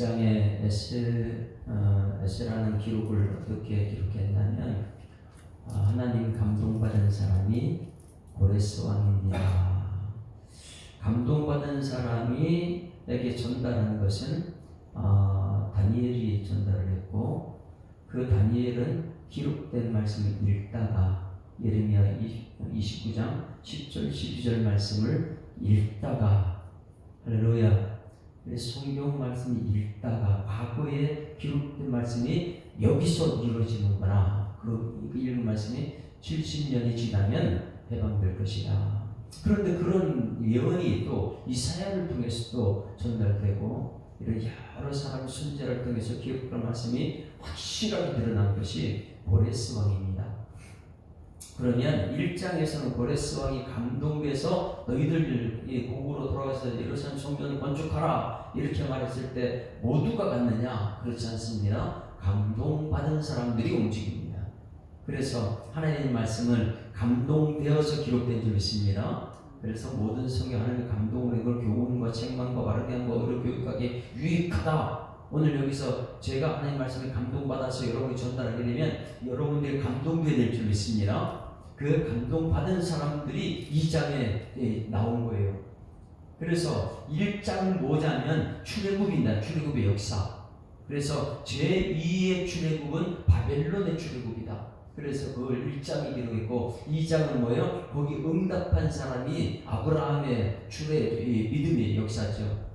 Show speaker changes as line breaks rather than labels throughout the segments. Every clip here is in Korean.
1장에 에스라는 기록을 어떻게 기록했냐면 하나님 감동받은 사람이 고레스 왕입니다. 감동받은 사람이 에게 전달하는 것은 다니엘이 전달을 했고, 그 다니엘은 기록된 말씀을 읽다가 예레미야 29장 10절 12절 말씀을 읽다가, 할렐루야, 성경 말씀을 읽다가 과거에 기록된 말씀이 여기서 이루어지는구나, 그 읽은 말씀이 70년이 지나면 해방될 것이다. 그런데 그런 예언이 또 이사야를 통해서도 전달되고, 이런 여러 사람 선지자를 통해서 기록된 말씀이 확실하게 드러난 것이 고레스 왕입니다. 그러면 1장에서는 고레스 왕이 감동돼서 너희들 이 고국으로 돌아가서 예루살렘 성전을 건축하라 이렇게 말했을 때 모두가 갔느냐? 그렇지 않습니다. 감동받은 사람들이 움직입니다. 그래서 하나님의 말씀은 감동되어서 기록된 줄 믿습니다. 그래서 모든 성경 하나님의 감동으로 이걸 교훈과 책망과 바르게 한 거, 의료 교육하기 유익하다. 오늘 여기서 제가 하나님 말씀에 감동받아서 여러분이 전달하게 되면 여러분들이 감동되게 될 줄 믿습니다. 그 감동받은 사람들이 2장에 나온 거예요. 그래서 1장 뭐냐면 출애굽이다. 출애굽의 역사. 그래서 제2의 출애굽은 바벨론의 출애굽이다. 그래서 그걸 1장이 기록했고, 2장은 뭐예요? 거기 응답한 사람이 아브라함의 믿음의 역사죠.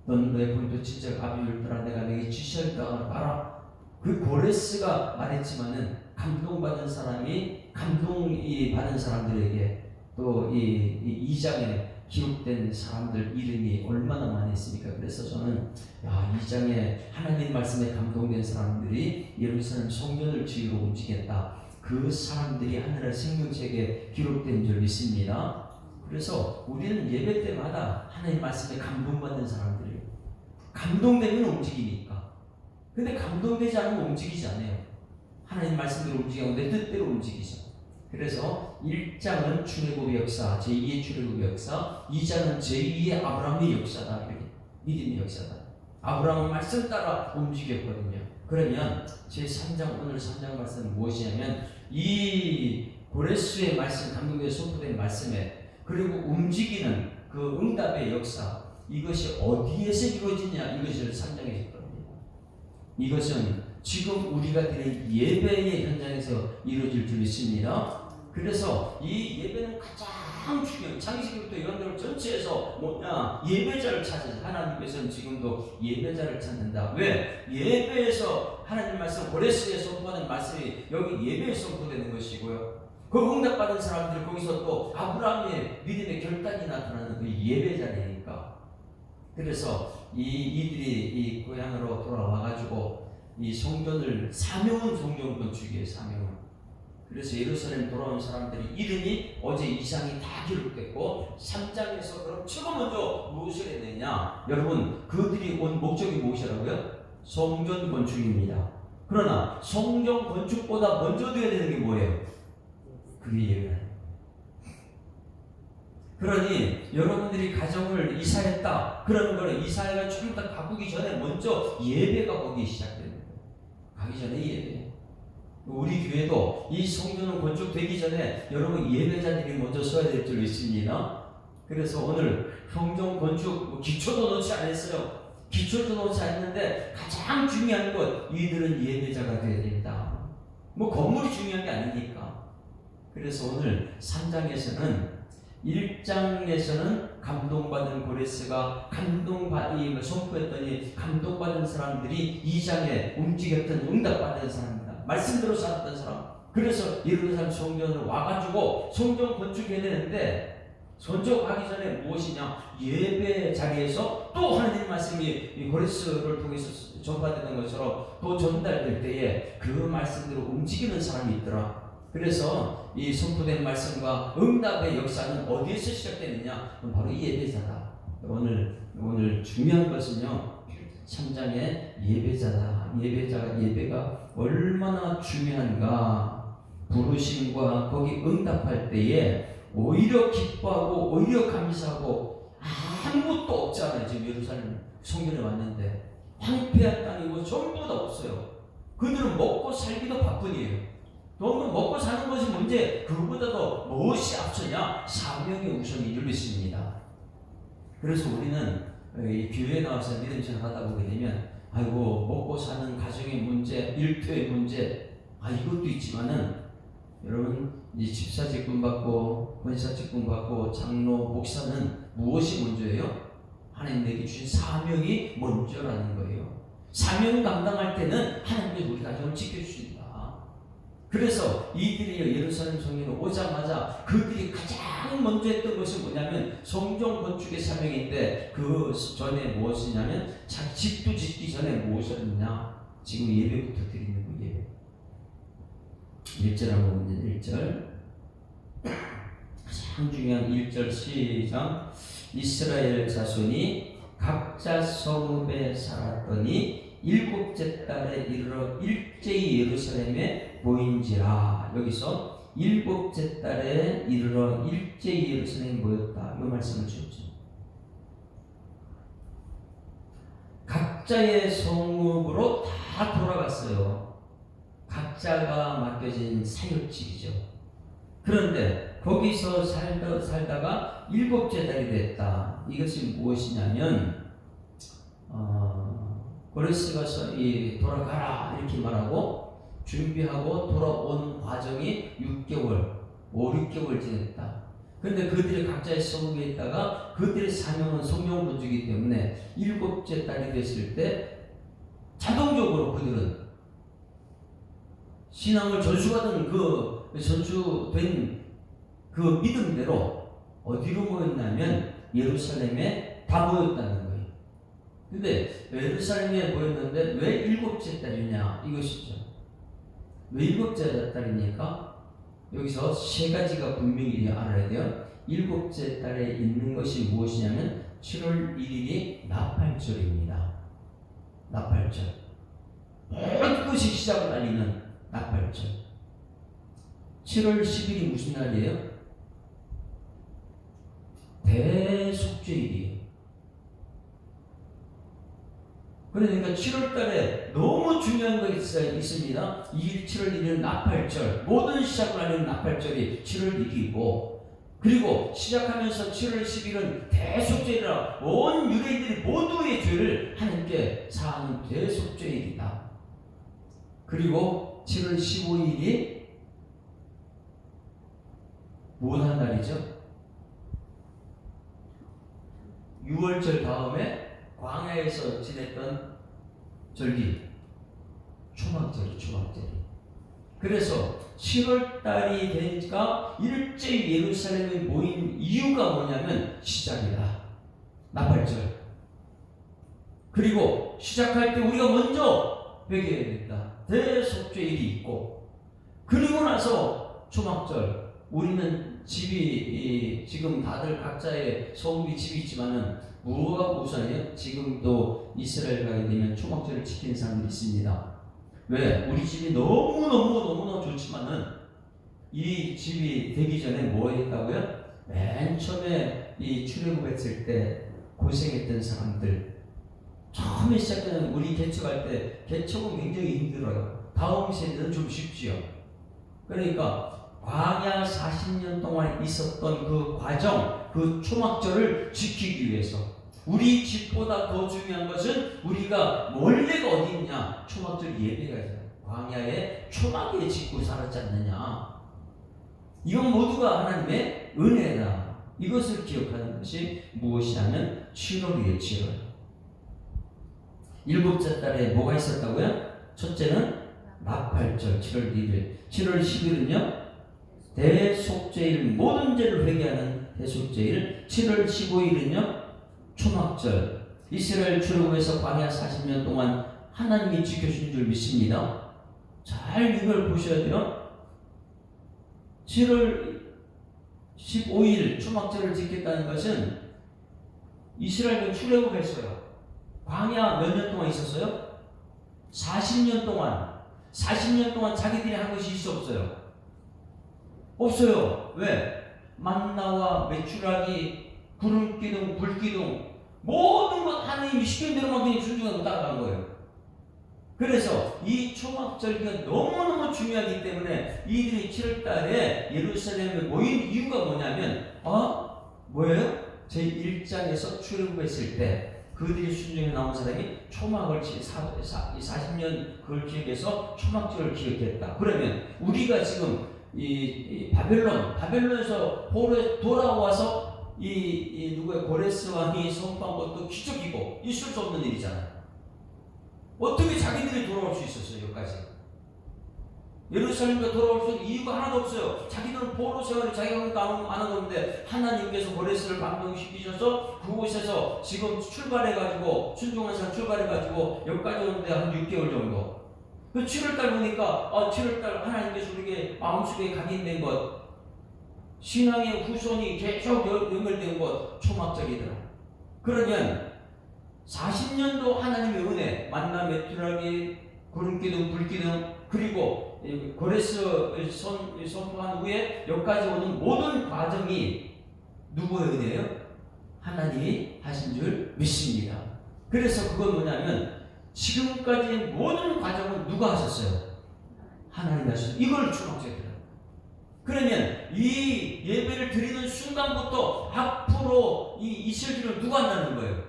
넌 너의 본토 친척 아비를 떠나 내가 너에게 지시할 땅을 가라. 그 고레스가 말했지만은 감동받은 사람이 감동이 받은 사람들에게 또 이 2장에 기록된 사람들 이름이 얼마나 많이 있습니까? 그래서 저는 2장에 하나님 말씀에 감동된 사람들이 예루살렘 성전을 지으러 움직였다. 그 사람들이 하늘의 생명책에 기록된 줄 믿습니다. 그래서 우리는 예배 때마다 하나님 말씀에 감동받는 사람들이에요. 감동되면 움직이니까. 근데 감동되지 않으면 움직이지 않아요. 하나님 말씀대로 움직이고 내 뜻대로 움직이죠. 그래서 1장은 출애굽의 역사, 제2의 출애굽의 역사, 2장은 제2의 아브라함의 역사다. 이렇게 믿음의 역사다. 아브라함은 말씀 따라 움직였거든요. 그러면 제3장, 오늘 3장 말씀은 무엇이냐면 이 고레스의 말씀, 감동에 선포된 말씀에 그리고 움직이는 그 응답의 역사, 이것이 어디에서 이루어지냐, 이것을 3장에서 이루어집니다. 이것은 지금 우리가 드린 예배의 현장에서 이루어질 줄 믿습니다. 그래서 이 예배는 가장 중요해요. 창세기부터 요한계시록 전체에서 예배자를 찾아서 하나님께서는 지금도 예배자를 찾는다. 왜? 예배에서 하나님 말씀, 고레스에 선포하는 말씀이 여기 예배에 선포되는 것이고요. 그 응답받은 사람들, 거기서 또 아브라함의 믿음의 결단이 나타나는 그 예배 자리니까. 그래서 이들이 이 고향으로 돌아와가지고 이 성전을, 사명은 성전 건축이에요. 사명은. 그래서 예루살렘 돌아온 사람들이 이름이 어제 2장이 다 기록됐고, 3장에서 그럼 최고 먼저 무엇을 해야 되냐? 여러분, 그들이 온 목적이 무엇이라고요? 성전 건축입니다. 그러나 성전 건축보다 먼저 되어야 되는 게 뭐예요? 그게 예배예요. 그러니 여러분들이 가정을 이사했다 그러는 거는 이사회가 좀 더 가꾸기 전에 먼저 예배가 거기 시작되는 거예요. 가기 전에 예배. 우리 교회도 이 성전은 건축되기 전에 여러분 예배자들이 먼저 서야 될 줄 믿습니다. 그래서 오늘 성전 건축 기초도 놓지 않았어요. 기초도 놓지 않았는데 가장 중요한 것, 이들은 예배자가 되어야 된다. 건물이 중요한 게 아니니까. 그래서 오늘 3장에서는 1장에서는 감동받은 고레스가 선포했더니 감동받은 사람들이 2장에 움직였던 응답받은 사람입니다. 말씀대로 살았던 사람. 그래서 예루살렘 성전을 와가지고 성전 건축해야 되는데, 건축하기 전에 무엇이냐? 예배 자리에서 또 하나님 말씀이 고레스를 통해서 전파되는 것처럼 또 전달될 때에 그 말씀대로 움직이는 사람이 있더라. 그래서 이 선포된 말씀과 응답의 역사는 어디에서 시작되느냐? 바로 이 예배자다. 오늘 중요한 것은요, 3장의 예배자다. 예배가 얼마나 중요한가. 부르심과 거기 응답할 때에 오히려 기뻐하고 오히려 감사하고 아무것도 없잖아요. 지금 예루살렘 성전에 왔는데 황폐한 땅이고 전부 다 없어요. 그들은 먹고 살기도 바쁜이에요. 너무 먹고 사는 것이 문제, 그것보다도 무엇이 앞서냐? 사명의 우선이 열렸습니다. 그래서 우리는 이 교회에 나와서 믿음 생활하다 보게 되면 아이고 먹고 사는 가정의 문제, 일터의 문제, 이것도 있지만은 여러분 이 집사 직분 받고 권사 직분 받고 장로 목사는 무엇이 먼저예요? 하나님 내게 주신 사명이 먼저라는 거예요. 사명 감당할 때는 하나님께서 우리 가정을 지켜주신다. 그래서 이들이 예루살렘 성전에 오자마자 그들이 가장 먼저 했던 것이 뭐냐면 성전 건축의 사명인데 그 전에 무엇이냐면 자기 집도 짓기 전에 무엇을 했냐? 지금 예배부터 드리는 거 예배. 1절 한번 보면 1절 가장 중요한 1절 시작. 이스라엘 자손이 각자 성읍에 살았더니 일곱째 달에 이르러 일제히 예루살렘에 모인지라. 여기서 일곱째 달에 이르러 일제히 예루살렘에 모였다. 이 말씀을 주었죠. 각자의 성읍으로 다 돌아갔어요. 각자가 맡겨진 사역직이죠. 그런데 거기서 살다가 일곱째 달이 됐다. 이것이 무엇이냐면 고레스가 돌아가라 이렇게 말하고 준비하고 돌아온 과정이 6개월, 6개월 지냈다. 그런데 그들이 각자의 성읍에 있다가 그들의 사명은 성령 건축이기 때문에 일곱째 달이 됐을 때 자동적으로 그들은 신앙을 전수받은 전수된 그 믿음대로 어디로 모였냐면 예루살렘에 다 모였다는 거예요. 근데 예루살렘에 모였는데 왜 일곱째 달이냐 이것이죠. 왜 일곱째 달입니까? 여기서 세 가지가 분명히 알아야 돼요. 일곱째 달에 있는 것이 무엇이냐면 7월 1일이 나팔절입니다. 나팔절. 모든 것이 시작을 알리는 나팔절. 7월 10일이 무슨 날이에요? 대속죄일이에요. 그러니까 7월달에 너무 중요한 것이 있습니다. 7월 1일은 나팔절, 모든 시작을 알리는 나팔절이 7월 1일이고, 그리고 시작하면서 7월 10일은 대속죄일이라 온 유대인들이 모두의 죄를 하나님께 사하는 대속죄일이다. 그리고 7월 15일이 무엇한 날이죠? 6월절 다음에 광야에서 지냈던 절기, 초막절이. 그래서 7월달이 되니까 일제히 예루살렘에 모인 이유가 뭐냐면 시작이다. 나팔절. 그리고 시작할 때 우리가 먼저 배겨야 된다. 대속죄일이 있고, 그리고 나서 초막절. 우리는 집이 지금 다들 각자의 성읍이 집이 있지만은 뭐가 우선이에요? 지금도 이스라엘 가게 되면 초막절을 지키는 사람들이 있습니다. 왜? 우리 집이 너무너무 좋지만은 이 집이 되기 전에 뭐 했다고요? 맨 처음에 이 출애굽했을 때 고생했던 사람들, 처음에 시작하는 우리 개척할 때 개척은 굉장히 힘들어요. 다음 세대는 좀 쉽지요. 그러니까 광야 40년 동안 있었던 그 과정, 그 초막절을 지키기 위해서 우리 집보다 더 중요한 것은 우리가 원래가 어디 있냐? 초막절 예배가 있어요. 광야에 초막에 짓고 살았지 않느냐? 이건 모두가 하나님의 은혜다. 이것을 기억하는 것이 무엇이냐면 7월이에요. 7월. 일곱째 달에 뭐가 있었다고요? 첫째는 나팔절 7월 1일. 7월 10일은요? 대속죄일, 모든 죄를 회개하는 대속죄일. 7월 15일은요? 초막절. 이스라엘 출애굽에서 광야 40년 동안 하나님이 지켜주신 줄 믿습니다. 잘 이걸 보셔야 돼요. 7월 15일 초막절을 지켰다는 것은 이스라엘은 출애굽했어요. 광야 몇 년 동안 있었어요? 40년 동안. 40년 동안 자기들이 한 것이 있어 없어요? 없어요. 왜? 만나와 메추라기, 구름 기둥, 불 기둥, 모든 것 하나님이 시킨 대로만 그냥 순종하고 따라간 거예요. 그래서 이 초막절기가 너무너무 중요하기 때문에 이들이 7월달에 예루살렘에 모인 이유가 뭐냐면 뭐예요? 제1장에서 출애굽했을 때 그들이 순종에 나온 사람이 초막을 40년 그걸 기억해서 초막절을 기억했다. 그러면 우리가 지금 이 바벨론에서 돌아와서 누구의 고레스 왕이 선포한 것도 기적이고 있을 수 없는 일이잖아요. 어떻게 자기들이 돌아올 수 있었어요? 여기까지 예루살렘에 돌아올 수 있는 이유가 하나도 없어요. 자기들은 포로 생활을 자기가 안 하는 건데 하나님께서 고레스를 감동시키셔서 그곳에서 지금 출발해가지고 순종한 사람 출발해가지고 여기까지 오는데 한 6개월 정도. 그 7월달 보니까 7월달 하나님께서 우리에게 마음속에 각인된 것, 신앙의 후손이 계속 연결된 것, 초막절이더라. 그러면 40년도 하나님의 은혜, 만나 메뚜라기, 구름기둥, 불기둥, 그리고 고레스 선포한 후에 여기까지 오는 모든 과정이 누구의 은혜예요? 하나님이 하신 줄 믿습니다. 그래서 그건 뭐냐면 지금까지 모든 과정은 누가 하셨어요? 하나님이 하셨어요. 이걸 초막절이더라. 그러면 이 예배를 드리는 순간부터 앞으로 이 있을 일을 누가 한다는 거예요?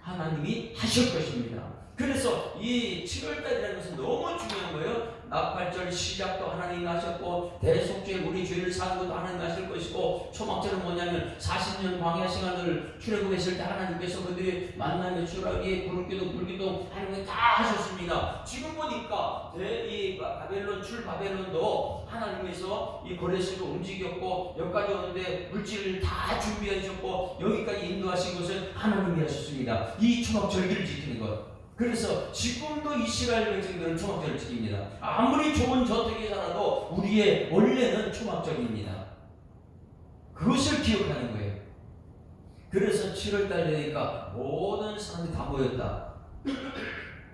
하나님이 하실 것입니다. 그래서 이 7월달이라는 것은 너무 중요한 거예요. 나팔절 시작도 하나님이 하셨고 대속죄 우리 죄를 사는 것도 하나님이 하실 것이고 초막절은 뭐냐면 40년 광야 시간을 출애굽했을 때 하나님께서 그들이 만남의 추락이 구름기둥 불기둥 하나님이 다 하셨습니다. 지금 보니까 이 바벨론 출바벨론도 하나님께서 이 고레스로 움직였고 여기까지 오는데 물질을 다 준비해 주셨고 여기까지 인도하신 것은 하나님이 하셨습니다. 이 초막절기를 지키는 것. 그래서 지금도 이스라엘 백성들은 초막절을 지킵니다. 아무리 좋은 저택에 살아도 우리의 원래는 초막절입니다. 그것을 기억하는 거예요. 그래서 7월달 되니까 모든 사람들이 다 모였다.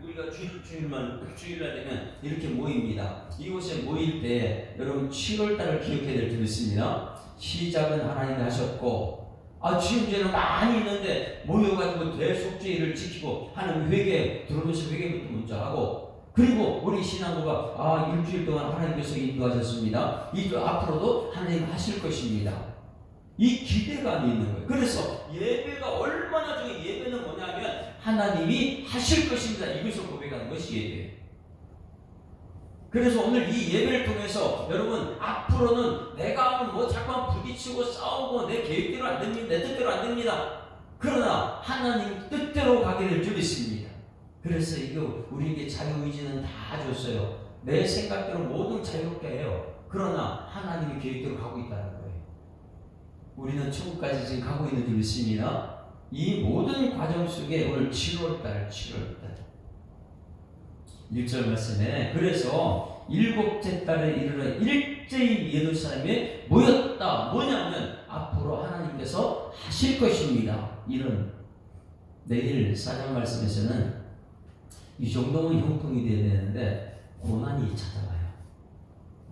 우리가 주일날 되면 이렇게 모입니다. 이곳에 모일 때 여러분 7월달을 기억해야 될 줄 믿습니다. 시작은 하나님이 하셨고 지금제는 많이 있는데 모여가지고 대속죄를 지키고 하나님 회개 들어오면서 회개부터 먼저 하고 그리고 우리 신앙부가 일주일 동안 하나님께서 인도하셨습니다. 이 앞으로도 하나님 하실 것입니다. 이 기대감이 있는 거예요. 그래서 예배가 얼마나 중요해요. 예배는 뭐냐면 하나님이 하실 것입니다. 이것을 고백하는 것이 예배예요. 그래서 오늘 이 예배를 통해서 여러분 앞으로는 내가 하면 자꾸만 부딪히고 싸우고 내 계획대로 안 됩니다. 내 뜻대로 안 됩니다. 그러나 하나님 뜻대로 가게 될 줄 믿습니다. 그래서 이거 우리에게 자유의지는 다 줬어요. 내 생각대로 모든 자유롭게 해요. 그러나 하나님의 계획대로 가고 있다는 거예요. 우리는 천국까지 지금 가고 있는 줄 믿습니다. 이 모든 과정 속에 오늘 7월달 1절 말씀에 그래서 일곱째 달에 이르러 일제히 예루살렘에 모였다. 뭐냐면 앞으로 하나님께서 하실 것입니다. 이런 내일 4장 말씀에서는 이 정도면 형통이 되어야 되는데 고난이 찾아와요.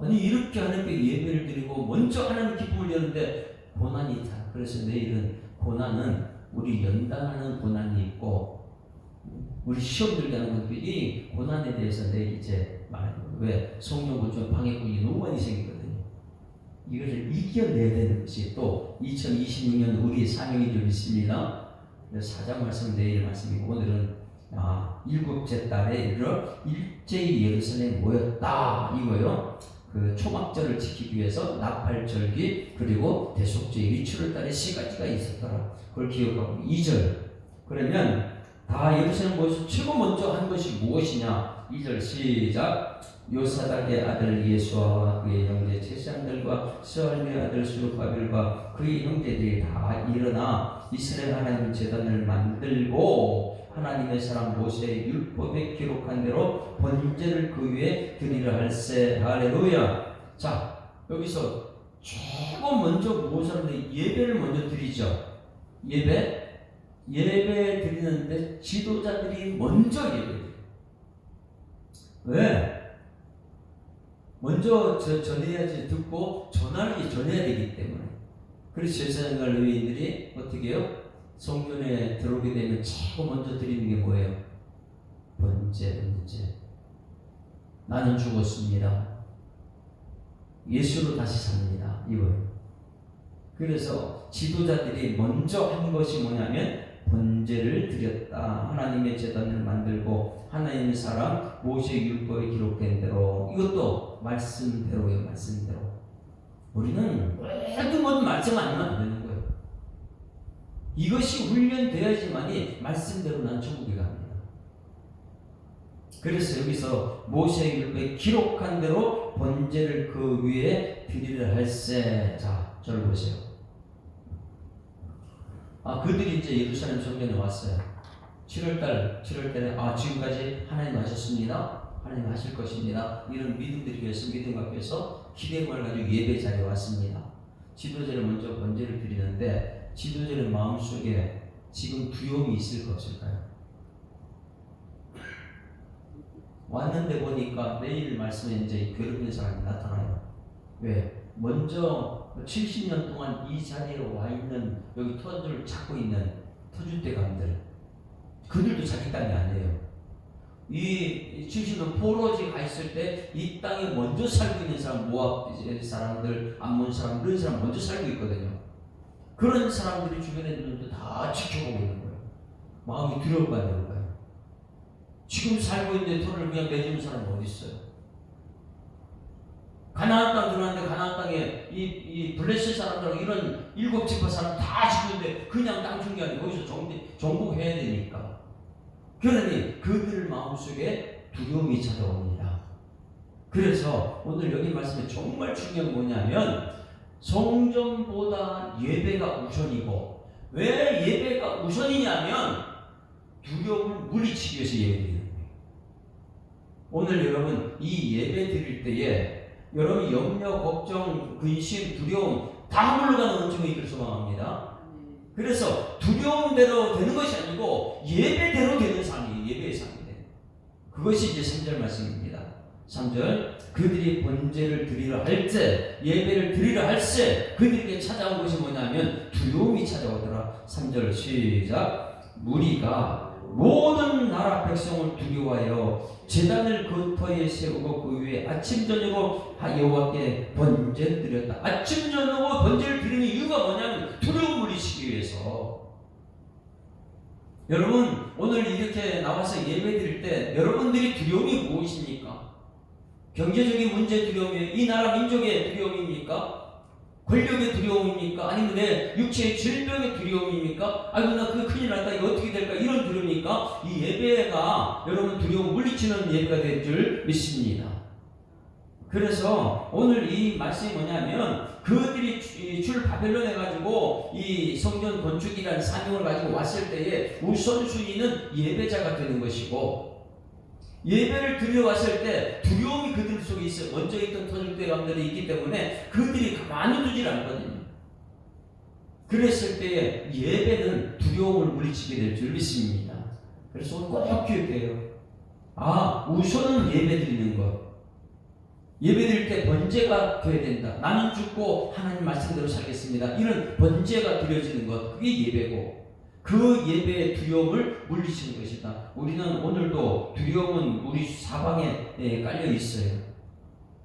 아니 이렇게 하나님께 예배를 드리고 먼저 하나님 기쁨을 여는데 고난이 찾아. 그래서 내일은 고난은 우리 연단하는 고난이 있고 우리 시험 들게 하는 것도 이 고난에 대해서 내일 이제 말해요. 왜? 성령 보충 방해꾼이 너무 많이 생기거든요. 이것을 이겨내야 되는 것이 또 2026년 우리의 사명인 줄 믿습니다. 사장 말씀 내일 말씀이고 오늘은 일곱째 달에 이르러 일제히 예루살렘에 모였다 이거요. 그 초막절을 지키기 위해서 나팔절기 그리고 대속죄일이 7월달에 세 가지가 있었더라. 그걸 기억하고 2절 그러면 다 예루살렘 모여서 최고 먼저 한 것이 무엇이냐? 2절 시작. 요사닥의 아들 예수아와 그의 형제 제사장들과 스알미의 아들 스룹바벨과 그의 형제들이 다 일어나 이스라엘 하나님 제단을 만들고 하나님의 사람 모세의 율법에 기록한 대로 번제를 그 위에 드리려 할세. 할렐루야. 자 여기서 최고 먼저 무엇을 하는데 예배를 먼저 드리죠. 예배 드리는데 지도자들이 먼저 예배해요. 왜? 먼저 전해야지 듣고 전해야 되기 때문에. 그래서 제사장과 레위인들이 어떻게 해요? 성전에 들어오게 되면 최고 먼저 드리는 게 뭐예요? 번제. 나는 죽었습니다. 예수로 다시 삽니다. 이거예요. 그래서 지도자들이 먼저 한 것이 뭐냐면 번제를 드렸다. 하나님의 제단을 만들고 하나님의 사람 모세의 율법에 기록된 대로, 이것도 말씀대로예요. 말씀대로. 우리는 왜든 뭐든 말씀 아니면 안 되는 거예요. 이것이 훈련되어야지만이 말씀대로 난 천국에 갑니다. 그래서 여기서 모세의 율법에 기록한 대로 번제를 그 위에 드리려 할세. 자, 저를 보세요. 그들이 이제 예루살렘 성전에 왔어요. 7월달에 지금까지 하나님 하셨습니다. 하나님 하실 것입니다. 이런 믿음들이 위해서 믿음 앞에서 기대감을 가지고 예배 자리에 왔습니다. 지도자를 먼저 번제를 드리는데 지도자의 마음속에 지금 두려움이 있을까 없을까요? 왔는데 보니까 내일 말씀에 이제 괴롭히는 사람이 나타나요. 왜? 먼저 70년 동안 이 자리에 와 있는, 여기 터를 찾고 있는 터줏대감들, 그들도 자기 땅이 아니에요. 이 70년 포로지 가 있을 때 이 땅에 먼저 살고 있는 사람, 모압 사람들, 암몬 사람, 그런 사람 먼저 살고 있거든요. 그런 사람들이 주변에 있는 다 지켜보고 있는 거예요. 마음이 두려울 거예요. 지금 살고 있는 터를 그냥 내주는 사람이 어디 있어요? 가나안 땅 들어왔는데 가나안 땅에 이 블레셋 사람들하고 이런 7지파 사람 다 지키는데 그냥 땅 준 게 아니고 거기서 정복해야 되니까. 그러니 그들 마음속에 두려움이 찾아옵니다. 그래서 오늘 여기 말씀에 정말 중요한 게 뭐냐면 성전보다 예배가 우선이고, 왜 예배가 우선이냐면 두려움을 물리치기 위해서 예배드리는 거예요. 오늘 여러분 이 예배 드릴 때에 여러분 염려, 걱정, 근심, 두려움 다 물러가는 은총이 있기를 소망합니다. 그래서 두려움대로 되는 것이 아니고 예배대로 되는 삶이, 예배의 삶이 돼요. 그것이 이제 3절 말씀입니다. 3절, 그들이 번제를 드리려 할 때, 예배를 드리려 할 때 그들에게 찾아온 것이 뭐냐면 두려움이 찾아오더라. 3절 시작. 무리가 모든 나라 백성을 두려워하여 제단을 그 터에 세우고 그 위에 아침 저녁으로 여호와께 번제를 드렸다. 아침 저녁으로 번제를 드리는 이유가 뭐냐면 두려움을 물리치기 위해서. 여러분 오늘 이렇게 나와서 예배 드릴 때 여러분들이 두려움이 무엇입니까? 경제적인 문제 두려움이에요? 이 나라 민족의 두려움입니까? 권력의 두려움입니까? 아니면 내 육체의 질병의 두려움입니까? 아이고 나 그거 큰일 났다 이거 어떻게 될까 이런 두려움입니까? 이 예배가 여러분 두려움 물리치는 예배가 될 줄 믿습니다. 그래서 오늘 이 말씀이 뭐냐면 그들이 줄 바벨론에 가지고 이 성전 건축이라는 사명을 가지고 왔을 때에 우선순위는 예배자가 되는 것이고, 예배를 드려 왔을 때 두려움이 그들 속에 있어 먼저 있던 터줏대감들이 있기 때문에 그들이 가만히 두질 않거든요. 그랬을 때에 예배는 두려움을 물리치게 될 줄 믿습니다. 그래서 꼭 기억해요. 우선은 예배 드리는 것. 예배 드릴 때 번제가 돼야 된다. 나는 죽고 하나님 말씀대로 살겠습니다. 이런 번제가 드려지는 것, 그게 예배고, 그 예배의 두려움을 물리치는 것이다. 우리는 오늘도 두려움은 우리 사방에 깔려 있어요.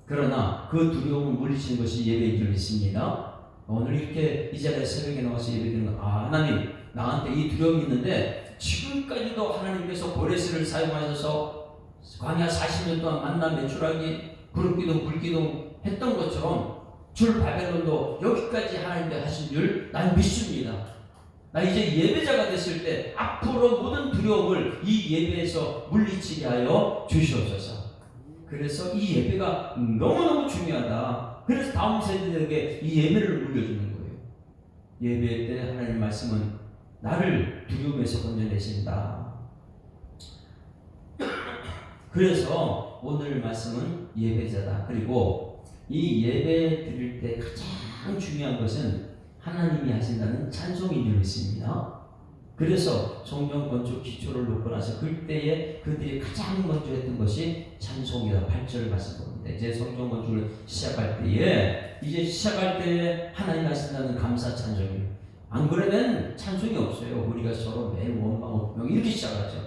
그러나 그 두려움을 물리치는 것이 예배인 줄 믿습니다. 오늘 이렇게 이 자리에 새벽에 나와서 예배드리는 건 하나님 나한테 이 두려움이 있는데 지금까지도 하나님께서 고레스를 사용하셔서 광야 40년 동안 만나 매출하기 구름기둥 불기둥 했던 것처럼 줄 바벨론도 여기까지 하나님께 하신 줄 난 믿습니다. 나 이제 예배자가 됐을 때 앞으로 모든 두려움을 이 예배에서 물리치게 하여 주시옵소서. 그래서 이 예배가 너무너무 중요하다. 그래서 다음 세대들에게 이 예배를 물려주는 거예요. 예배 때 하나님 말씀은 나를 두려움에서 건져내신다. 그래서 오늘 말씀은 예배자다. 그리고 이 예배 드릴 때 가장 중요한 것은 하나님이 하신다는 찬송인 줄 믿습니다. 그래서 성전 건축 기초를 놓고 나서 그때에 그들이 가장 먼저 했던 것이 찬송이다. 8절 말씀 봅니다. 이제 성전 건축을 시작할 때에 하나님 하신다는 감사 찬송이에요. 안 그러면 찬송이 없어요. 우리가 서로 매일 원망 이렇게 시작하죠.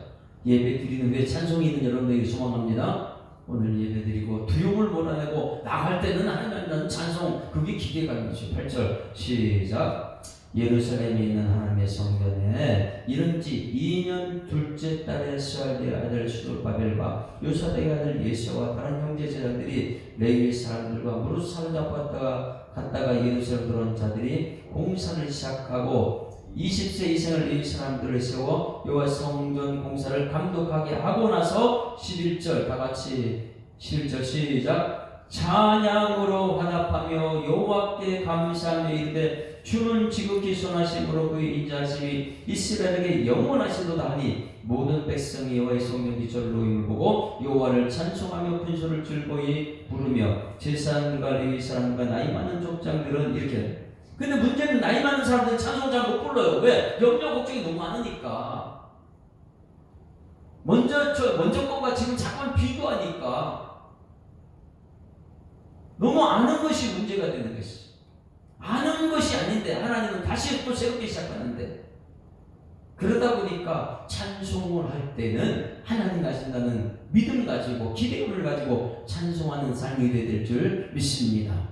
예배 드리는 게 찬송이 있는 여러분들에게 소망합니다. 오늘 예배 드리고 두려움을 몰아내고 나갈 때는 하나님의 찬송, 그게 기대감이죠. 8절 시작. 예루살렘에 있는 하나님의 성전에 이른 지 2년 둘째 달에 스알의 아들 수르바벨과 요사닥의 아들 예수와 다른 형제 제자들이 레위 사람들과 무릇 사로잡았다가 예루살렘 들어온 자들이 공사를 시작하고 20세 이상을 레위 사람들을 세워 여호와 성전 공사를 감독하게 하고 나서 11절 다같이 11절 시작. 찬양으로 화답하며 여호와께 감사하며 이르되 주는 지극히 선하심으로 그의 인자하심이 이스라엘에게 영원하시도다 하니 모든 백성이 여호와의 성전 기초를 놓임을 보고 여호와를 찬송하며 큰 소리를 즐거이 부르며 제사장과 레위 사람과 나이 많은 족장들은 이렇게. 근데 문제는 나이 많은 사람들은 찬송 잘 못 불러요. 왜? 염려 걱정이 너무 많으니까. 먼저 것과 지금 잠깐 비교하니까 너무 아는 것이 문제가 되는 것이죠. 아는 것이 아닌데 하나님은 다시 또 새롭게 시작하는데, 그러다 보니까 찬송을 할 때는 하나님 가신다는 믿음 가지고 기대감을 가지고 찬송하는 삶이 될 줄 믿습니다.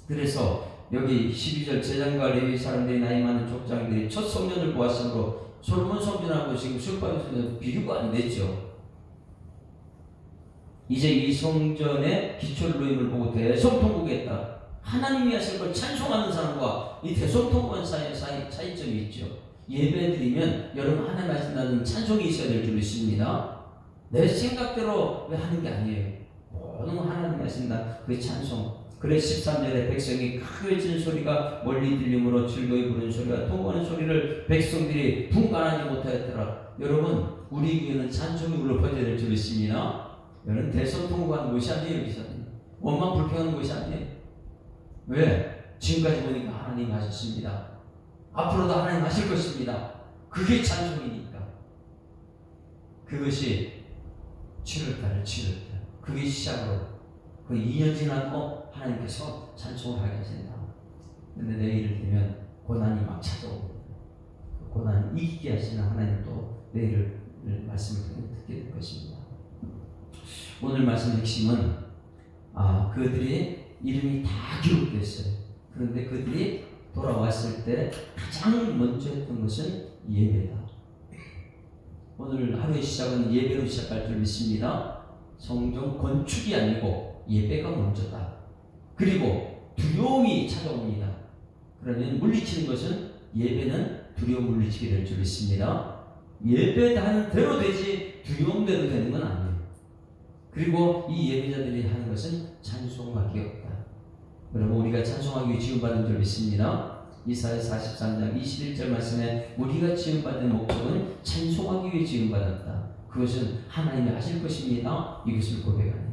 그래서 여기 12절 제사장과 레위 사람들이 나이 많은 족장들이 첫 성전을 보았으므로 솔로몬 성전하고 지금 수르바벨 비교가 안 됐죠. 이제 이 성전의 기초를 놓임을 보고 대성통곡했다. 하나님이 하실 걸 찬송하는 사람과 이 대성통곡한 사이에 차이점이 있죠. 예배 드리면 여러분 하나님 하신다는 찬송이 있어야 될 줄 믿습니다. 내 생각대로 왜 하는 게 아니에요. 모든 하나님 하신다 그 찬송. 그래 13절에 백성이 크게 외치는 소리가 멀리 들림으로 즐거이 부르는 소리가 통곡하는 소리를 백성들이 분간하지 못하였더라. 여러분 우리 교회는 찬송이 울려 퍼져야 될 줄 믿습니다. 여러분 대성통곡하는 것이 아니에요. 여기서는 원망 불평하는 것이 아니에요. 왜? 지금까지 보니까 하나님 하셨습니다. 앞으로도 하나님 하실 것입니다. 그게 찬송이니까. 그것이 7월달 그게 시작으로 그 2년 지나고 하나님께서 찬송을 하게 하신다. 근데 내일을 되면 고난이 막 찾아오고 그 고난을 이기게 하시는 하나님 또 내일을 말씀을 통해 듣게 될 것입니다. 오늘 말씀 핵심은 그들이 이름이 다 기록됐어요. 그런데 그들이 돌아왔을 때 가장 먼저 했던 것은 예배다. 오늘 하루의 시작은 예배로 시작할 줄 믿습니다. 성전 건축이 아니고 예배가 먼저다. 그리고 두려움이 찾아옵니다. 그러면 물리치는 것은 예배는 두려움 물리치게 될 줄 믿습니다. 예배하는 대로 되지 두려움대로 되는 건 아니에요. 그리고 이 예배자들이 하는 것은 찬송하기 없다. 여러분 우리가 찬송하기 위해 지음받은 줄 믿습니다. 이사야 43장 21절 말씀에 우리가 지음받은 목적은 찬송하기 위해 지음받았다. 그것은 하나님이 하실 것입니다. 이것을 고백합니다.